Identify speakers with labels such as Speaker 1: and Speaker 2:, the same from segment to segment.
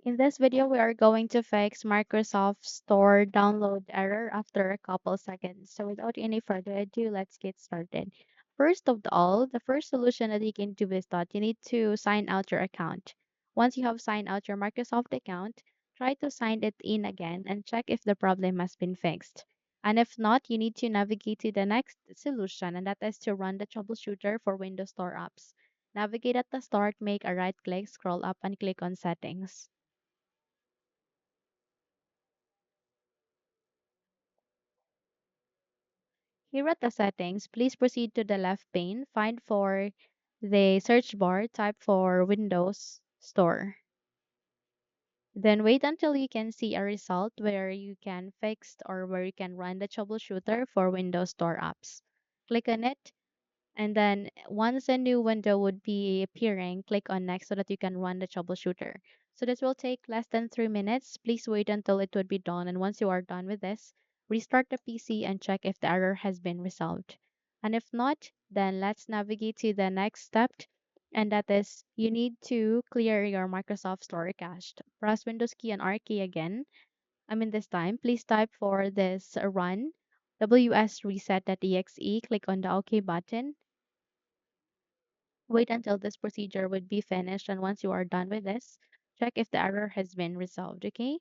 Speaker 1: In this video, we are going to fix Microsoft Store download error after a couple seconds. So without any further ado, let's get started. First of all, the first solution that you can do is that you need to sign out your account. Once you have signed out your Microsoft account, try to sign it in again and check if the problem has been fixed. And if not, you need to navigate to the next solution, and that is to run the troubleshooter for Windows Store apps. Navigate at the start, make a right click, scroll up, and click on Settings. Here at the settings, please proceed to the left pane, find for the search bar, type for Windows Store. Then wait until you can see a result where you can fix or where you can run the troubleshooter for Windows Store apps. Click on it, and then once a new window would be appearing, click on next so that you can run the troubleshooter. So this will take less than 3 minutes. Please wait until it would be done. And once you are done with this, restart the PC and check if the error has been resolved. And if not, then let's navigate to the next step. And that is you need to clear your Microsoft Store cache. Press Windows key and R key again. This time, please type for this run wsreset.exe. Click on the OK button. Wait until this procedure would be finished, and once you are done with this, check if the error has been resolved, okay?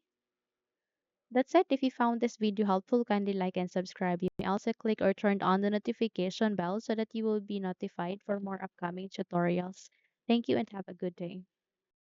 Speaker 1: That's it. If you found this video helpful, kindly like and subscribe. You may also click or turn on the notification bell so that you will be notified for more upcoming tutorials. Thank you and have a good day.